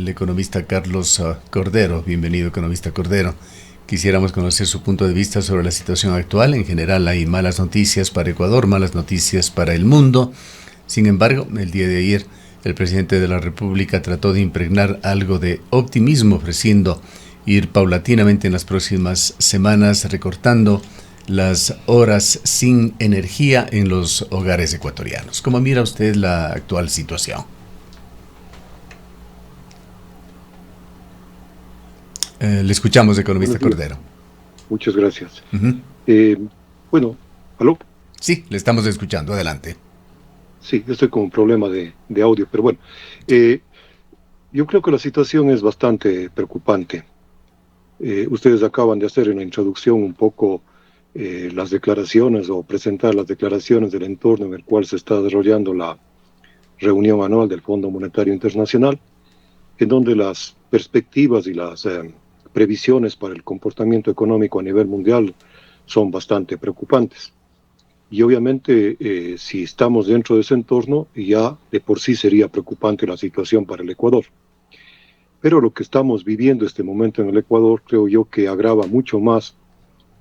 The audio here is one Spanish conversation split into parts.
el economista Carlos Cordero. Bienvenido, economista Cordero. Quisiéramos conocer su punto de vista sobre la situación actual. En general hay malas noticias para Ecuador, malas noticias para el mundo. Sin embargo, el día de ayer el presidente de la República trató de impregnar algo de optimismo, ofreciendo ir paulatinamente en las próximas semanas recortando las horas sin energía en los hogares ecuatorianos. ¿Cómo mira usted la actual situación? Le escuchamos, economista Cordero. Muchas gracias. Uh-huh. Bueno, ¿aló? Sí, le estamos escuchando. Adelante. Sí, estoy con un problema de audio, pero bueno. Yo creo que la situación es bastante preocupante. Ustedes acaban de hacer en la introducción un poco las declaraciones o presentar las declaraciones del entorno en el cual se está desarrollando la reunión anual del Fondo Monetario Internacional, en donde las perspectivas y las previsiones para el comportamiento económico a nivel mundial son bastante preocupantes. Y obviamente, si estamos dentro de ese entorno, ya de por sí sería preocupante la situación para el Ecuador. Pero lo que estamos viviendo este momento en el Ecuador, creo yo que agrava mucho más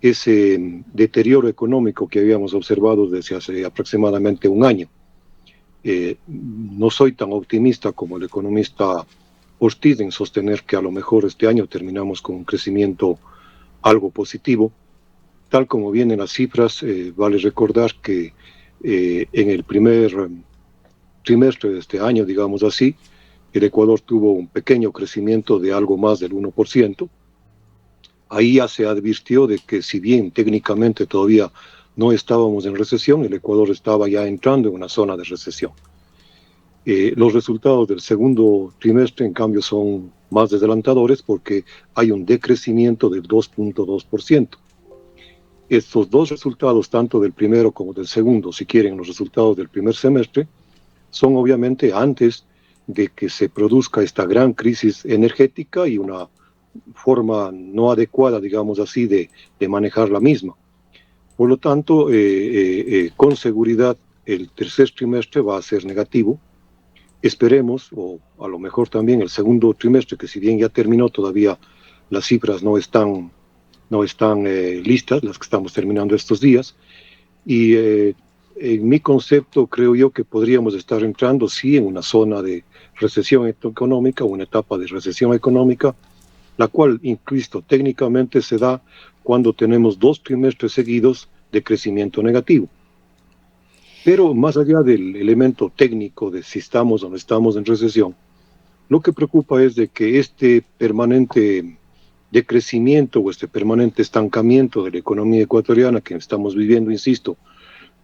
ese deterioro económico que habíamos observado desde hace aproximadamente un año. No soy tan optimista como el economista Ortiz en sostener que a lo mejor este año terminamos con un crecimiento algo positivo. Tal como vienen las cifras, vale recordar que en el primer trimestre de este año, digamos así, el Ecuador tuvo un pequeño crecimiento de algo más del 1%. Ahí ya se advirtió de que si bien técnicamente todavía no estábamos en recesión, el Ecuador estaba ya entrando en una zona de recesión. Los resultados del segundo trimestre, en cambio, son más desalentadores porque hay un decrecimiento del 2.2%. Estos dos resultados, tanto del primero como del segundo, si quieren los resultados del primer semestre, son obviamente antes de que se produzca esta gran crisis energética y una forma no adecuada, digamos así, de manejar la misma. Por lo tanto, con seguridad, el tercer trimestre va a ser negativo. Esperemos, o a lo mejor también el segundo trimestre, que si bien ya terminó, todavía las cifras no están listas, las que estamos terminando estos días, y en mi concepto creo yo que podríamos estar entrando sí en una zona de recesión económica, una etapa de recesión económica, la cual, incluso técnicamente, se da cuando tenemos 2 trimestres seguidos de crecimiento negativo. Pero más allá del elemento técnico de si estamos o no estamos en recesión, lo que preocupa es de que este permanente decrecimiento o este permanente estancamiento de la economía ecuatoriana que estamos viviendo, insisto,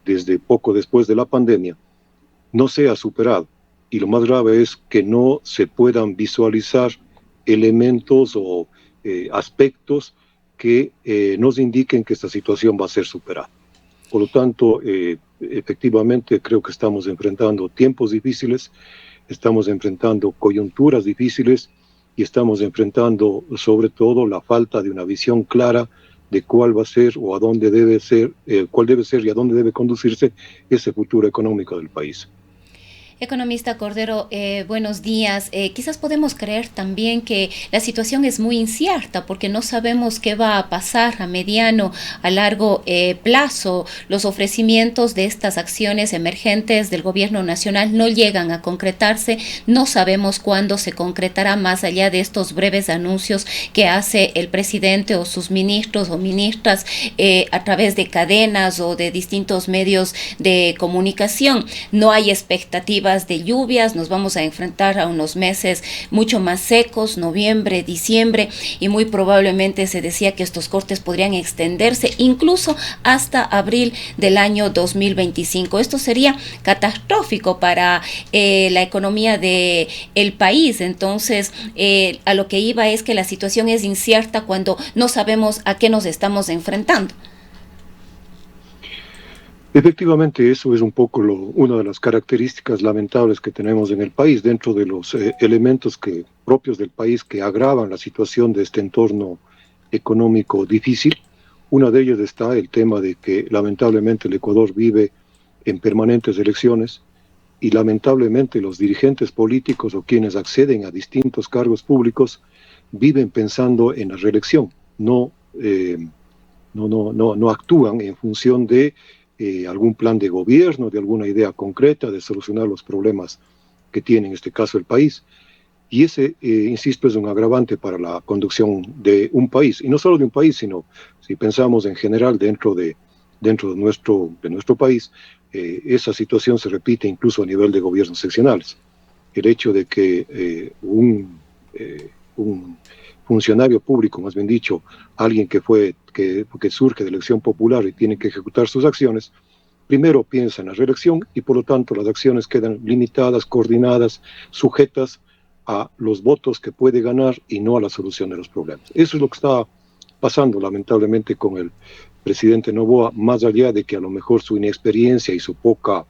desde poco después de la pandemia, no sea superado. Y lo más grave es que no se puedan visualizar elementos o aspectos que nos indiquen que esta situación va a ser superada. Por lo tanto, efectivamente creo que estamos enfrentando tiempos difíciles, estamos enfrentando coyunturas difíciles y estamos enfrentando sobre todo la falta de una visión clara de cuál va a ser o a dónde debe ser, cuál debe ser y a dónde debe conducirse ese futuro económico del país. Economista Cordero, buenos días. Quizás podemos creer también que la situación es muy incierta porque no sabemos qué va a pasar a mediano, a largo plazo. Los ofrecimientos de estas acciones emergentes del gobierno nacional no llegan a concretarse. No sabemos cuándo se concretará más allá de estos breves anuncios que hace el presidente o sus ministros o ministras a través de cadenas o de distintos medios de comunicación. No hay expectativas de lluvias, nos vamos a enfrentar a unos meses mucho más secos, noviembre, diciembre, y muy probablemente se decía que estos cortes podrían extenderse incluso hasta abril del año 2025. Esto sería catastrófico para la economía del país. Entonces, a lo que iba es que la situación es incierta cuando no sabemos a qué nos estamos enfrentando. Efectivamente, eso es un poco una de las características lamentables que tenemos en el país, dentro de los elementos propios del país que agravan la situación de este entorno económico difícil. Una de ellas está el tema de que lamentablemente el Ecuador vive en permanentes elecciones y lamentablemente los dirigentes políticos o quienes acceden a distintos cargos públicos viven pensando en la reelección, no actúan en función de algún plan de gobierno, de alguna idea concreta de solucionar los problemas que tiene en este caso el país. Y ese, insisto, es un agravante para la conducción de un país, y no solo de un país, sino si pensamos en general dentro de nuestro país, esa situación se repite incluso a nivel de gobiernos seccionales. El hecho de que un funcionario público, más bien dicho, alguien que surge de elección popular y tiene que ejecutar sus acciones, primero piensa en la reelección y por lo tanto las acciones quedan limitadas, coordinadas, sujetas a los votos que puede ganar y no a la solución de los problemas. Eso es lo que está pasando lamentablemente con el presidente Noboa, más allá de que a lo mejor su inexperiencia y su poca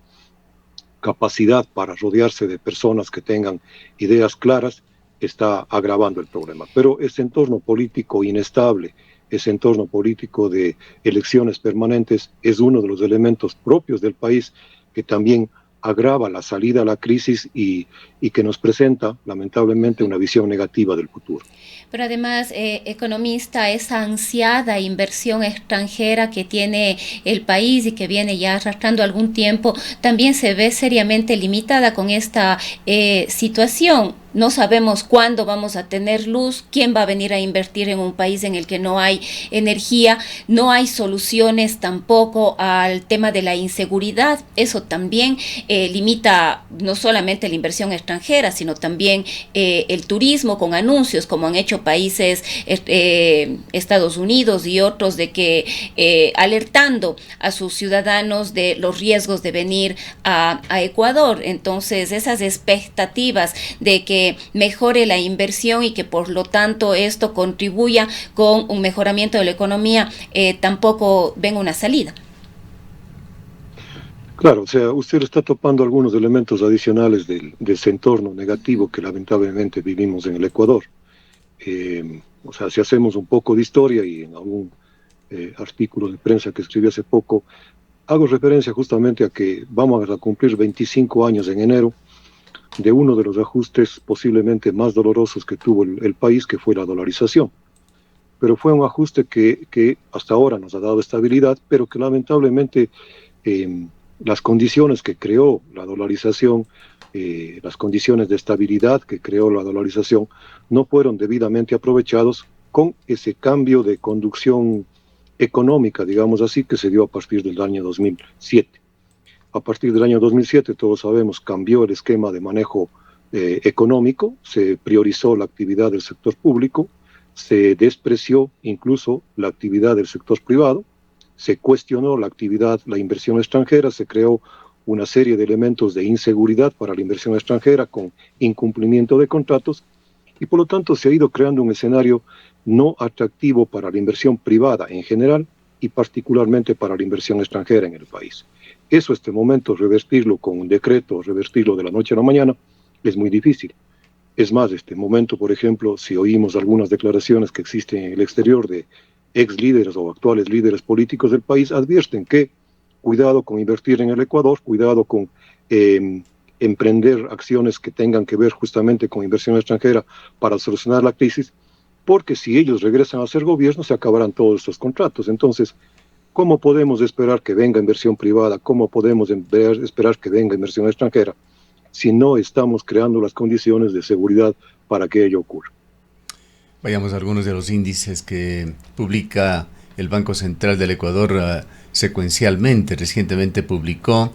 capacidad para rodearse de personas que tengan ideas claras está agravando el problema. Pero ese entorno político inestable, ese entorno político de elecciones permanentes es uno de los elementos propios del país que también agrava la salida a la crisis y que nos presenta, lamentablemente, una visión negativa del futuro. Pero además, economista, esa ansiada inversión extranjera que tiene el país y que viene ya arrastrando algún tiempo, también se ve seriamente limitada con esta situación. No sabemos cuándo vamos a tener luz, quién va a venir a invertir en un país en el que no hay energía, no hay soluciones tampoco al tema de la inseguridad. Eso también limita no solamente la inversión extranjera, sino también el turismo con anuncios, como han hecho países, Estados Unidos y otros, de que alertando a sus ciudadanos de los riesgos de venir a Ecuador. Entonces, esas expectativas de que mejore la inversión y que por lo tanto esto contribuya con un mejoramiento de la economía, tampoco ven una salida. Claro, o sea, usted está topando algunos elementos adicionales de ese entorno negativo que lamentablemente vivimos en el Ecuador. O sea, si hacemos un poco de historia, y en algún artículo de prensa que escribí hace poco, hago referencia justamente a que vamos a cumplir 25 años en enero de uno de los ajustes posiblemente más dolorosos que tuvo el país, que fue la dolarización. Pero fue un ajuste que hasta ahora nos ha dado estabilidad, pero que lamentablemente las condiciones que creó la dolarización, las condiciones de estabilidad que creó la dolarización, no fueron debidamente aprovechados con ese cambio de conducción económica, digamos así, que se dio a partir del año 2007. A partir del año 2007, todos sabemos, cambió el esquema de manejo económico, se priorizó la actividad del sector público, se despreció incluso la actividad del sector privado, se cuestionó la inversión extranjera, se creó una serie de elementos de inseguridad para la inversión extranjera con incumplimiento de contratos, y por lo tanto se ha ido creando un escenario no atractivo para la inversión privada en general y particularmente para la inversión extranjera en el país. Eso, este momento, revertirlo con un decreto, revertirlo de la noche a la mañana, es muy difícil. Es más, este momento, por ejemplo, si oímos algunas declaraciones que existen en el exterior de ex líderes o actuales líderes políticos del país, advierten que cuidado con invertir en el Ecuador, cuidado con emprender acciones que tengan que ver justamente con inversión extranjera para solucionar la crisis, porque si ellos regresan a ser gobierno se acabarán todos estos contratos. Entonces, ¿cómo podemos esperar que venga inversión privada? ¿Cómo podemos esperar que venga inversión extranjera si no estamos creando las condiciones de seguridad para que ello ocurra? Vayamos a algunos de los índices que publica el Banco Central del Ecuador secuencialmente. Recientemente publicó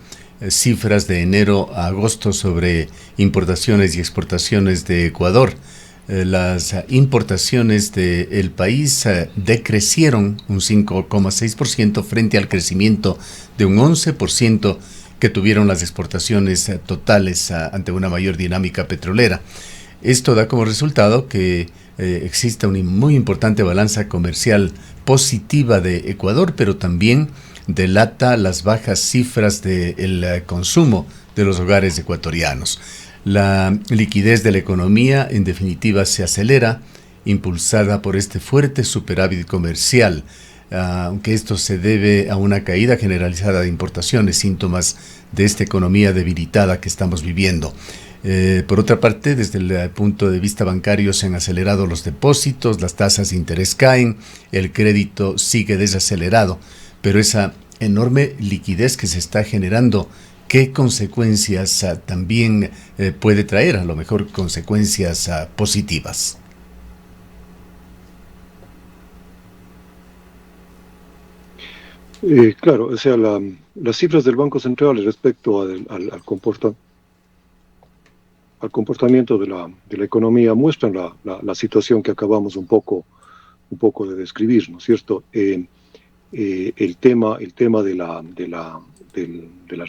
cifras de enero a agosto sobre importaciones y exportaciones de Ecuador. Las importaciones del país decrecieron un 5,6% frente al crecimiento de un 11% que tuvieron las exportaciones totales ante una mayor dinámica petrolera. Esto da como resultado que exista una muy importante balanza comercial positiva de Ecuador, pero también delata las bajas cifras del consumo de los hogares ecuatorianos. La liquidez de la economía, en definitiva, se acelera, impulsada por este fuerte superávit comercial. aunque esto se debe a una caída generalizada de importaciones, síntomas de esta economía debilitada que estamos viviendo. Por otra parte, desde el punto de vista bancario se han acelerado los depósitos, las tasas de interés caen, el crédito sigue desacelerado, pero esa enorme liquidez que se está generando, ¿qué consecuencias también puede traer? A lo mejor consecuencias positivas. Claro, o sea, las cifras del Banco Central respecto al comportamiento de la economía muestran la situación que acabamos un poco de describir, ¿no es cierto? El tema de la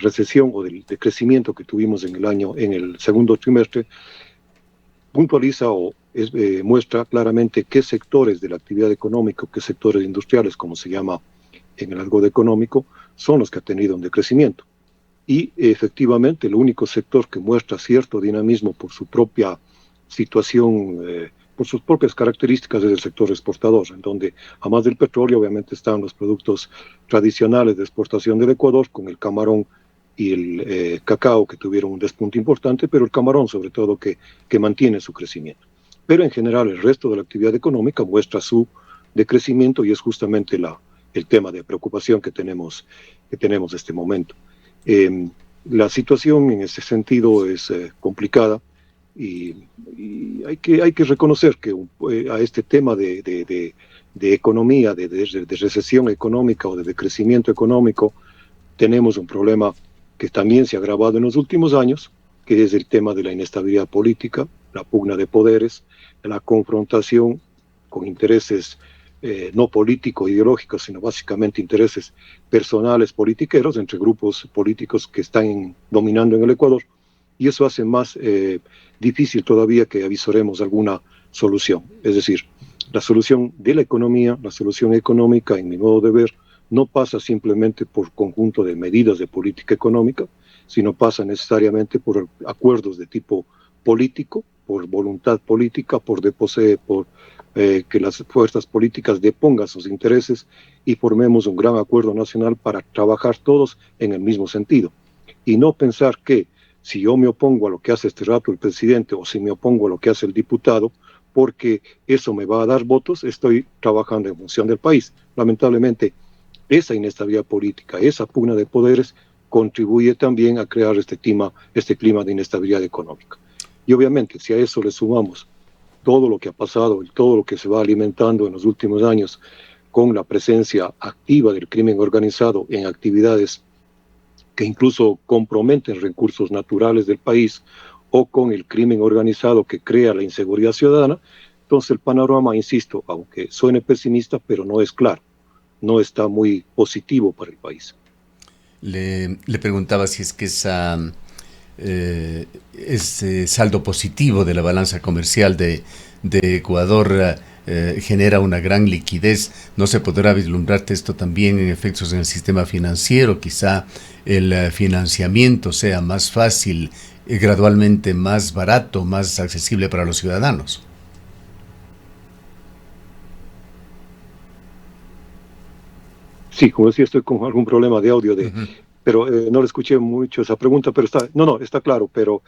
recesión o del crecimiento que tuvimos en el segundo trimestre puntualiza o muestra claramente qué sectores de la actividad económica, qué sectores industriales, como se llama en el argot económico, son los que han tenido un decrecimiento. Y efectivamente el único sector que muestra cierto dinamismo por su propia situación, por sus propias características, es el sector exportador, en donde, además del petróleo, obviamente están los productos tradicionales de exportación del Ecuador, con el camarón y el cacao, que tuvieron un despunte importante, pero el camarón sobre todo que mantiene su crecimiento. Pero en general el resto de la actividad económica muestra su decrecimiento, y es justamente el tema de preocupación que tenemos en este momento. La situación en ese sentido es complicada, y hay que reconocer que a este tema de economía, de recesión económica o de decrecimiento económico, tenemos un problema que también se ha agravado en los últimos años, que es el tema de la inestabilidad política, la pugna de poderes, la confrontación con intereses no políticos, ideológicos, sino básicamente intereses personales, politiqueros, entre grupos políticos que están dominando en el Ecuador, y eso hace más difícil todavía que avisoremos alguna solución. Es decir, la solución de la economía, la solución económica, en mi modo de ver, no pasa simplemente por conjunto de medidas de política económica, sino pasa necesariamente por acuerdos de tipo político, por voluntad política, por que las fuerzas políticas depongan sus intereses y formemos un gran acuerdo nacional para trabajar todos en el mismo sentido. Y no pensar que si yo me opongo a lo que hace este rato el presidente, o si me opongo a lo que hace el diputado, porque eso me va a dar votos, estoy trabajando en función del país. Lamentablemente, esa inestabilidad política, esa pugna de poderes, contribuye también a crear este clima de inestabilidad económica. Y obviamente, si a eso le sumamos todo lo que ha pasado y todo lo que se va alimentando en los últimos años con la presencia activa del crimen organizado en actividades que incluso comprometen recursos naturales del país, o con el crimen organizado que crea la inseguridad ciudadana, entonces el panorama, insisto, aunque suene pesimista, pero no es claro, no está muy positivo para el país. Le preguntaba si es que ese saldo positivo de la balanza comercial de Ecuador genera una gran liquidez. ¿No se podrá vislumbrar esto también en efectos en el sistema financiero? Quizá el financiamiento sea más fácil, gradualmente más barato, más accesible para los ciudadanos. Sí, como decía, estoy con algún problema de audio, pero no le escuché mucho esa pregunta, pero está claro, pero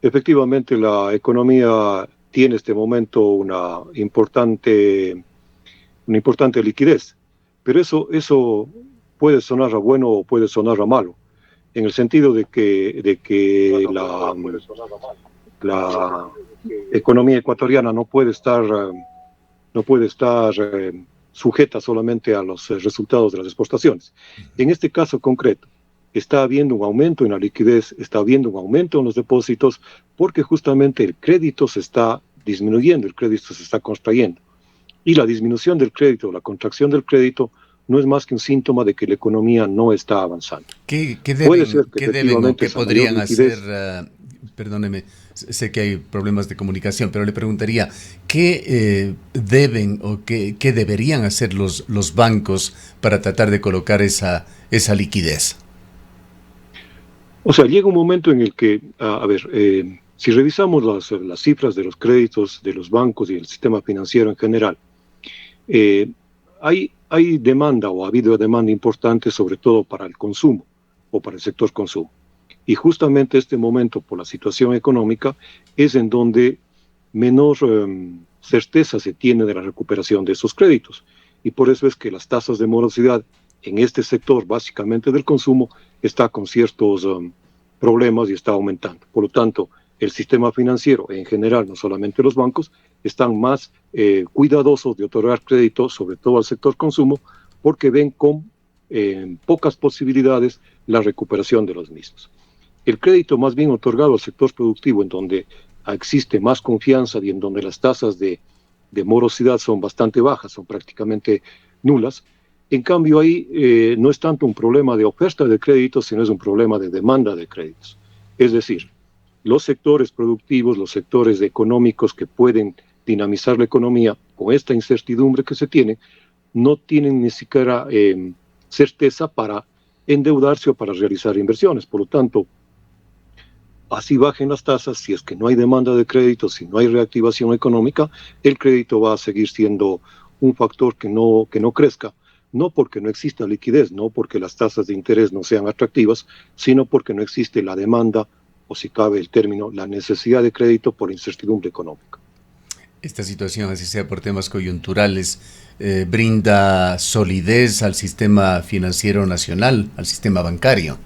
efectivamente la economía tiene en este momento una importante liquidez, pero eso puede sonar a bueno o puede sonar a malo, en el sentido de que la economía ecuatoriana no puede estar sujeta solamente a los resultados de las exportaciones. En este caso concreto, está habiendo un aumento en la liquidez, está habiendo un aumento en los depósitos, porque justamente el crédito se está disminuyendo, el crédito se está contrayendo. Y la disminución del crédito, la contracción del crédito, no es más que un síntoma de que la economía no está avanzando. ¿Qué deben o qué podrían hacer? Perdóneme, sé que hay problemas de comunicación, pero le preguntaría, ¿qué deben o qué deberían hacer los bancos para tratar de colocar esa liquidez? O sea, llega un momento en el que, si revisamos las cifras de los créditos de los bancos y el sistema financiero en general, hay demanda o ha habido demanda importante, sobre todo para el consumo o para el sector consumo. Y justamente este momento, por la situación económica, es en donde menor certeza se tiene de la recuperación de esos créditos. Y por eso es que las tasas de morosidad en este sector, básicamente del consumo, está con ciertos problemas y está aumentando. Por lo tanto, el sistema financiero en general, no solamente los bancos, están más cuidadosos de otorgar créditos, sobre todo al sector consumo, porque ven con pocas posibilidades la recuperación de los mismos. El crédito más bien otorgado al sector productivo, en donde existe más confianza y en donde las tasas de morosidad son bastante bajas, son prácticamente nulas. En cambio, ahí no es tanto un problema de oferta de créditos, sino es un problema de demanda de créditos. Es decir, los sectores productivos, los sectores económicos que pueden dinamizar la economía con esta incertidumbre que se tiene, no tienen ni siquiera certeza para endeudarse o para realizar inversiones. Por lo tanto, así bajen las tasas, si es que no hay demanda de crédito, si no hay reactivación económica, el crédito va a seguir siendo un factor que no crezca, no porque no exista liquidez, no porque las tasas de interés no sean atractivas, sino porque no existe la demanda, o si cabe el término, la necesidad de crédito por incertidumbre económica. Esta situación, así sea por temas coyunturales, brinda solidez al sistema financiero nacional, al sistema bancario.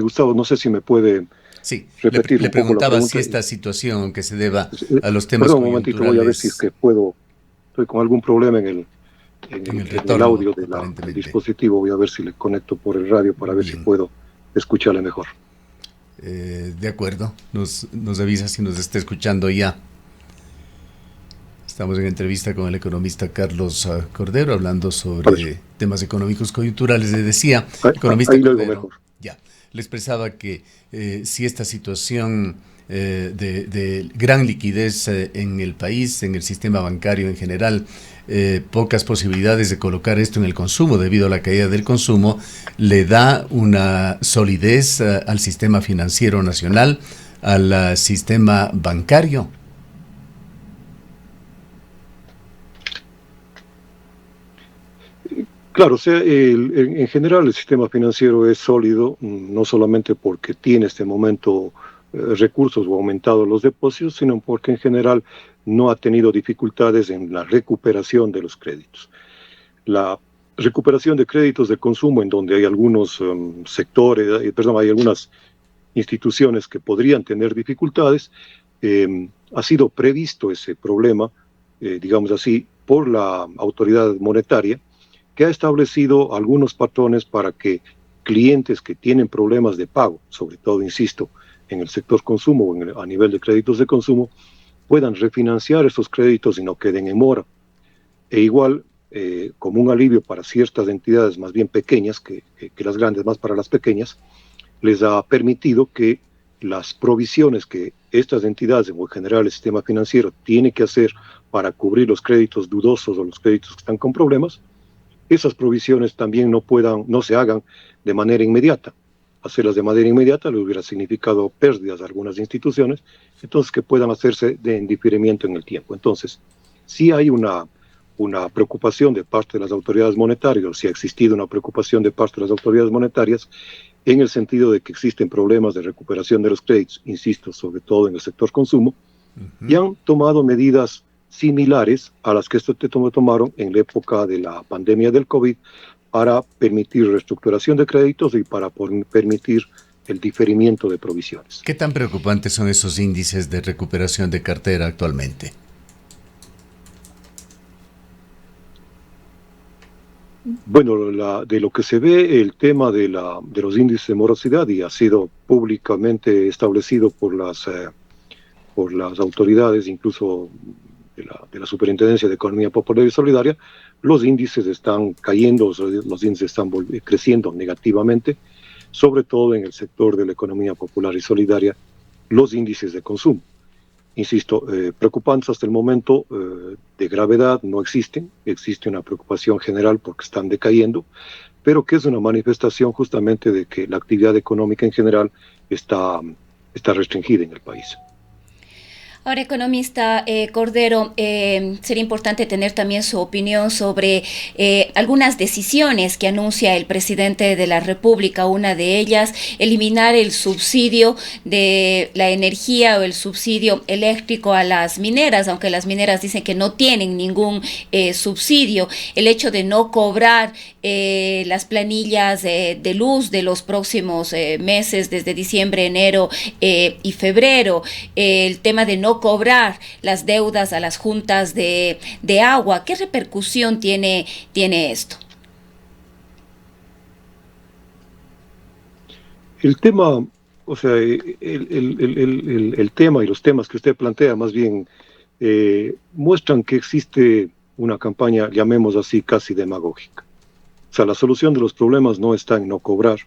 Gustavo, no sé si me puede repetir le un poco preguntaba la pregunta. si esta situación que se deba a los temas Perdón, un coyunturales... momentito, voy a ver si es que puedo. Estoy con algún problema en el audio del dispositivo. Voy a ver si le conecto por el radio para ver si puedo escucharle mejor. De acuerdo, nos avisa si nos está escuchando ya. Estamos en entrevista con el economista Carlos Cordero, hablando sobre temas económicos coyunturales. Le decía, economista Cordero, ya, le expresaba que si esta situación de gran liquidez en el país, en el sistema bancario en general, pocas posibilidades de colocar esto en el consumo debido a la caída del consumo, le da una solidez al sistema financiero nacional, al sistema bancario. Claro, o sea, en general el sistema financiero es sólido, no solamente porque tiene este momento recursos o aumentado los depósitos, sino porque en general no ha tenido dificultades en la recuperación de los créditos. La recuperación de créditos de consumo, en donde hay algunos hay algunas instituciones que podrían tener dificultades, ha sido previsto ese problema, digamos así, por la autoridad monetaria, que ha establecido algunos patrones para que clientes que tienen problemas de pago, sobre todo, insisto, en el sector consumo, a nivel de créditos de consumo, puedan refinanciar esos créditos y no queden en mora. E igual, como un alivio para ciertas entidades más bien pequeñas que las grandes, más para las pequeñas, les ha permitido que las provisiones que estas entidades, o en general el sistema financiero, tiene que hacer para cubrir los créditos dudosos o los créditos que están con problemas, esas provisiones también no se hagan de manera inmediata. Hacerlas de manera inmediata le hubiera significado pérdidas a algunas instituciones, entonces que puedan hacerse en diferimiento en el tiempo. Entonces, sí hay una preocupación de parte de las autoridades monetarias, sí ha existido una preocupación de parte de las autoridades monetarias, en el sentido de que existen problemas de recuperación de los créditos, insisto, sobre todo en el sector consumo, y han tomado medidas similares a las que tomaron en la época de la pandemia del COVID para permitir reestructuración de créditos y para permitir el diferimiento de provisiones. ¿Qué tan preocupantes son esos índices de recuperación de cartera actualmente? Bueno, de lo que se ve, el tema de los índices de morosidad, y ha sido públicamente establecido por las autoridades, incluso de la Superintendencia de Economía Popular y Solidaria, los índices están cayendo, los índices están creciendo negativamente, sobre todo en el sector de la economía popular y solidaria, los índices de consumo. Insisto, preocupantes hasta el momento de gravedad no existen, existe una preocupación general porque están decayendo, pero que es una manifestación justamente de que la actividad económica en general está restringida en el país. Ahora, economista Cordero, sería importante tener también su opinión sobre algunas decisiones que anuncia el presidente de la República. Una de ellas, eliminar el subsidio de la energía o el subsidio eléctrico a las mineras, aunque las mineras dicen que no tienen ningún subsidio. El hecho de no cobrar las planillas de luz de los próximos meses, desde diciembre, enero y febrero. El tema de no cobrar las deudas a las juntas de agua. ¿Qué repercusión tiene esto? El tema, o sea, el tema y los temas que usted plantea más bien muestran que existe una campaña, llamemos así, casi demagógica. O sea, la solución de los problemas no está en no cobrar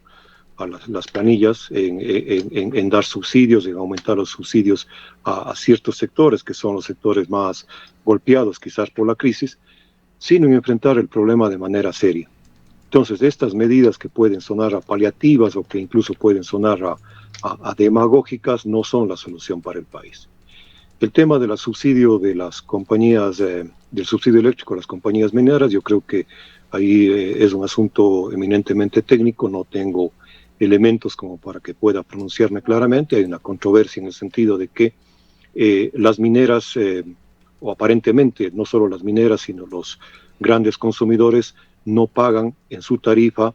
a las planillas, en dar subsidios, en aumentar los subsidios a ciertos sectores, que son los sectores más golpeados quizás por la crisis, sino en enfrentar el problema de manera seria. Entonces, estas medidas que pueden sonar a paliativas o que incluso pueden sonar a demagógicas no son la solución para el país. El tema del subsidio de las compañías, del subsidio eléctrico a las compañías mineras, yo creo que ahí es un asunto eminentemente técnico, no tengo elementos como para que pueda pronunciarme claramente. Hay una controversia en el sentido de que las mineras, o aparentemente no solo las mineras, sino los grandes consumidores, no pagan en su tarifa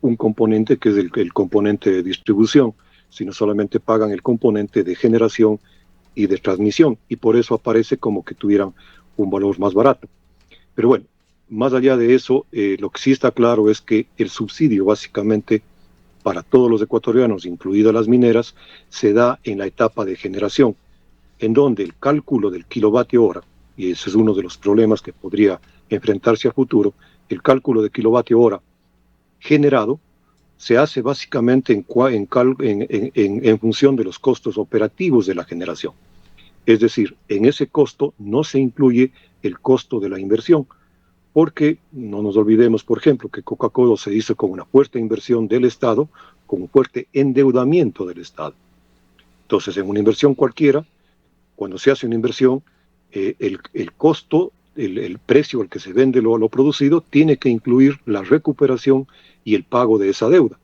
un componente que es el componente de distribución, sino solamente pagan el componente de generación y de transmisión, y por eso aparece como que tuvieran un valor más barato. Pero bueno, más allá de eso, lo que sí está claro es que el subsidio básicamente para todos los ecuatorianos, incluidas las mineras, se da en la etapa de generación, en donde el cálculo del kilovatio hora, y ese es uno de los problemas que podría enfrentarse a futuro, el cálculo de kilovatio hora generado se hace básicamente en función de los costos operativos de la generación. Es decir, en ese costo no se incluye el costo de la inversión, porque no nos olvidemos, por ejemplo, que Coca-Cola se hizo con una fuerte inversión del Estado, con un fuerte endeudamiento del Estado. Entonces, en una inversión cualquiera, cuando se hace una inversión, el costo, el precio al que se vende lo producido, tiene que incluir la recuperación y el pago de esa deuda.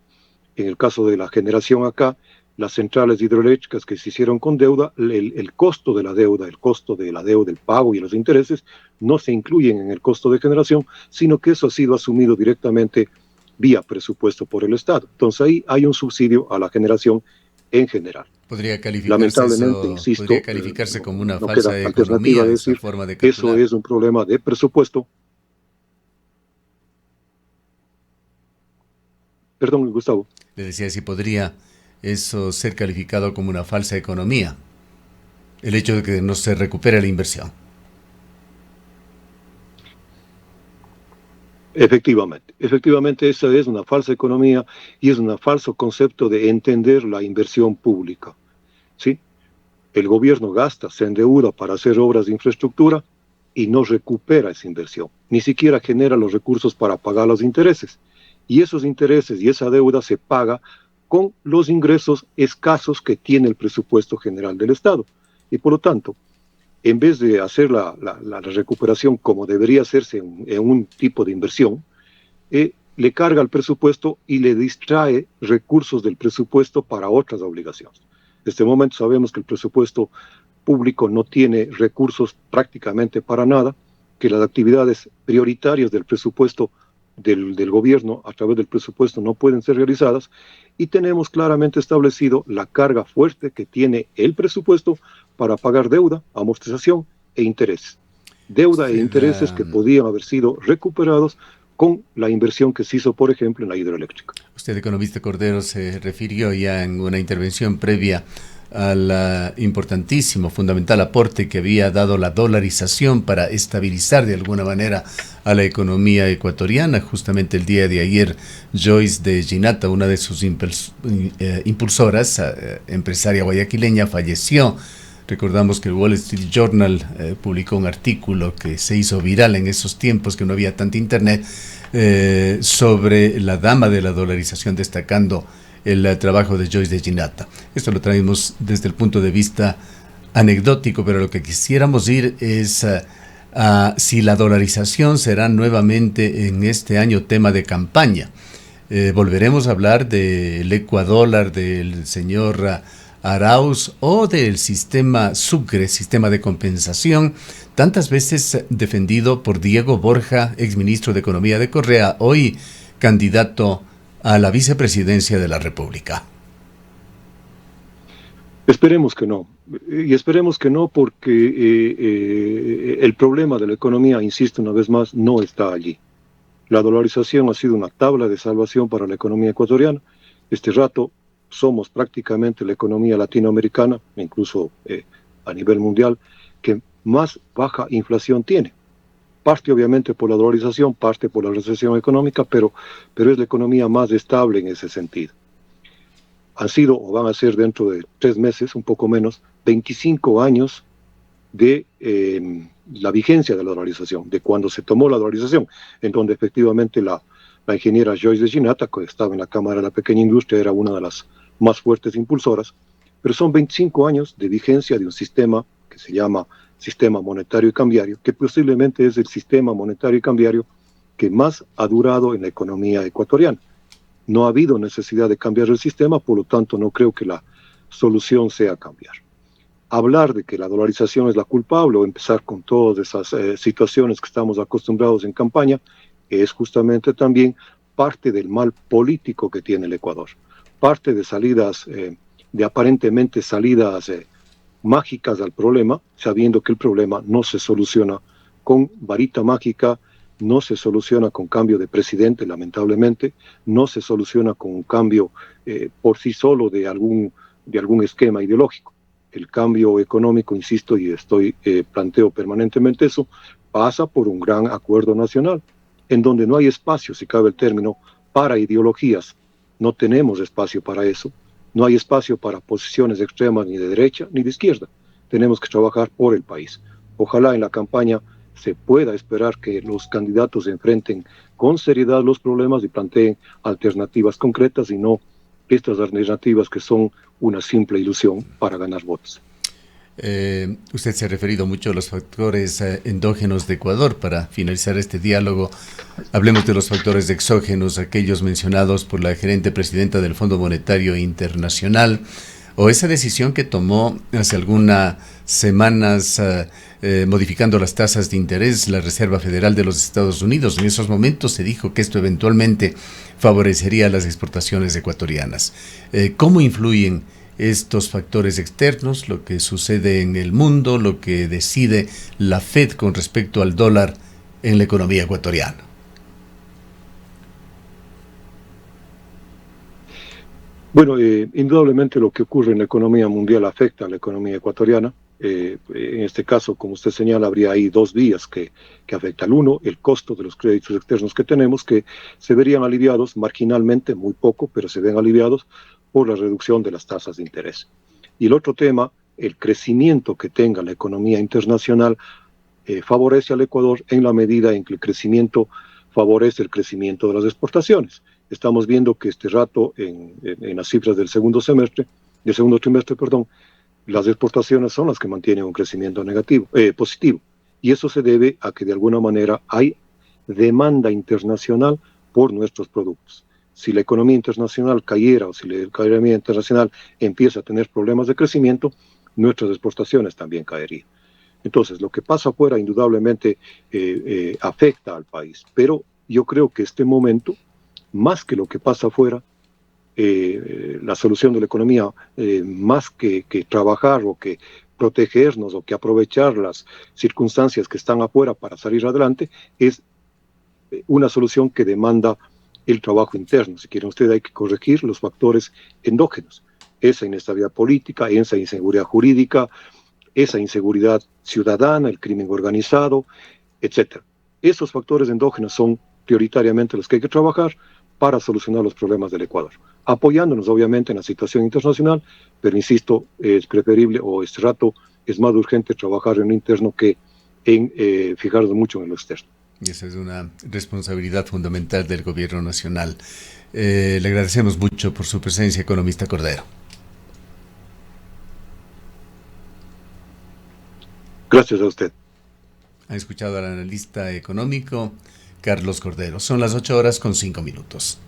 En el caso de la generación acá, las centrales hidroeléctricas que se hicieron con deuda, el costo de la deuda, el pago y los intereses no se incluyen en el costo de generación, sino que eso ha sido asumido directamente vía presupuesto por el Estado. Entonces ahí hay un subsidio a la generación en general. Lamentablemente, insisto, podría calificarse como una no falsa queda economía, alternativa de decir, forma de calcular. eso es un problema de presupuesto. Perdón, Gustavo. Le decía si podría eso ser calificado como una falsa economía, el hecho de que no se recupere la inversión. Efectivamente esa es una falsa economía y es un falso concepto de entender la inversión pública, ¿sí? El gobierno gasta, se endeuda para hacer obras de infraestructura y no recupera esa inversión, ni siquiera genera los recursos para pagar los intereses, y esos intereses y esa deuda se paga con los ingresos escasos que tiene el presupuesto general del Estado, y por lo tanto, en vez de hacer la recuperación como debería hacerse en un tipo de inversión, le carga al presupuesto y le distrae recursos del presupuesto para otras obligaciones. En este momento sabemos que el presupuesto público no tiene recursos prácticamente para nada, que las actividades prioritarias del presupuesto del gobierno a través del presupuesto no pueden ser realizadas, y tenemos claramente establecido la carga fuerte que tiene el presupuesto para pagar deuda, amortización e intereses. Deuda e intereses que podían haber sido recuperados con la inversión que se hizo, por ejemplo, en la hidroeléctrica. Usted, economista Cordero, se refirió ya en una intervención previa al importantísimo, fundamental aporte que había dado la dolarización para estabilizar de alguna manera a la economía ecuatoriana. Justamente el día de ayer, Joyce de Ginata, una de sus impulsoras, empresaria guayaquileña, falleció. Recordamos que el Wall Street Journal publicó un artículo que se hizo viral en esos tiempos que no había tanta internet, sobre la dama de la dolarización, destacando el trabajo de Joyce de Ginata. Esto lo traemos desde el punto de vista anecdótico, pero lo que quisiéramos ir es a si la dolarización será nuevamente en este año tema de campaña. Volveremos a hablar del ecuadólar, del señor Arauz o del sistema Sucre, sistema de compensación, tantas veces defendido por Diego Borja, exministro de Economía de Correa, hoy candidato a la vicepresidencia de la República. Esperemos que no. Y esperemos que no porque el problema de la economía, insisto una vez más, no está allí. La dolarización ha sido una tabla de salvación para la economía ecuatoriana. Este rato somos prácticamente la economía latinoamericana, incluso a nivel mundial, que más baja inflación tiene. Parte obviamente por la dolarización, parte por la recesión económica, pero es la economía más estable en ese sentido. Han sido, o van a ser dentro de 3 meses, un poco menos, 25 años de la vigencia de la dolarización, de cuando se tomó la dolarización, en donde efectivamente la ingeniera Joyce de Ginata, que estaba en la Cámara de la Pequeña Industria, era una de las más fuertes impulsoras, pero son 25 años de vigencia de un sistema que se llama sistema monetario y cambiario, que posiblemente es el sistema monetario y cambiario que más ha durado en la economía ecuatoriana. No ha habido necesidad de cambiar el sistema, por lo tanto no creo que la solución sea cambiar. Hablar de que la dolarización es la culpable o empezar con todas esas situaciones que estamos acostumbrados en campaña es justamente también parte del mal político que tiene el Ecuador, parte de salidas, de aparentemente salidas mágicas al problema, sabiendo que el problema no se soluciona con varita mágica, no se soluciona con cambio de presidente, lamentablemente, no se soluciona con un cambio por sí solo de algún esquema ideológico. El cambio económico, insisto, y planteo permanentemente eso, pasa por un gran acuerdo nacional, en donde no hay espacio, si cabe el término, para ideologías. No tenemos espacio para eso. No hay espacio para posiciones extremas ni de derecha ni de izquierda. Tenemos que trabajar por el país. Ojalá en la campaña se pueda esperar que los candidatos enfrenten con seriedad los problemas y planteen alternativas concretas y no estas alternativas que son una simple ilusión para ganar votos. Usted se ha referido mucho a los factores endógenos de Ecuador. Para finalizar este diálogo, hablemos de los factores exógenos, aquellos mencionados por la gerente presidenta del Fondo Monetario Internacional, o esa decisión que tomó hace algunas semanas modificando las tasas de interés la Reserva Federal de los Estados Unidos. En esos momentos se dijo que esto eventualmente favorecería las exportaciones ecuatorianas. ¿Cómo influyen estos factores externos, lo que sucede en el mundo, lo que decide la Fed con respecto al dólar en la economía ecuatoriana? Bueno, indudablemente lo que ocurre en la economía mundial afecta a la economía ecuatoriana. En este caso, como usted señala, habría ahí 2 vías que afectan. Uno, el costo de los créditos externos que tenemos, que se verían aliviados marginalmente, muy poco, pero se ven aliviados por la reducción de las tasas de interés. Y el otro tema, el crecimiento que tenga la economía internacional, favorece al Ecuador en la medida en que el crecimiento favorece el crecimiento de las exportaciones. Estamos viendo que este rato, en las cifras del segundo trimestre, las exportaciones son las que mantienen un crecimiento positivo. Y eso se debe a que de alguna manera hay demanda internacional por nuestros productos. Si la economía internacional cayera o si la economía internacional empieza a tener problemas de crecimiento, nuestras exportaciones también caerían. Entonces, lo que pasa afuera indudablemente afecta al país. Pero yo creo que este momento, más que lo que pasa afuera, la solución de la economía, más que trabajar o que protegernos o que aprovechar las circunstancias que están afuera para salir adelante, es una solución que demanda el trabajo interno. Si quieren ustedes, hay que corregir los factores endógenos, esa inestabilidad política, esa inseguridad jurídica, esa inseguridad ciudadana, el crimen organizado, etc. Esos factores endógenos son prioritariamente los que hay que trabajar para solucionar los problemas del Ecuador, apoyándonos obviamente en la situación internacional, pero insisto, es preferible, o este rato es más urgente trabajar en lo interno que en fijarnos mucho en lo externo. Y esa es una responsabilidad fundamental del gobierno nacional. Le agradecemos mucho por su presencia, economista Cordero. Gracias a usted. Ha escuchado al analista económico Carlos Cordero. Son las 8:05.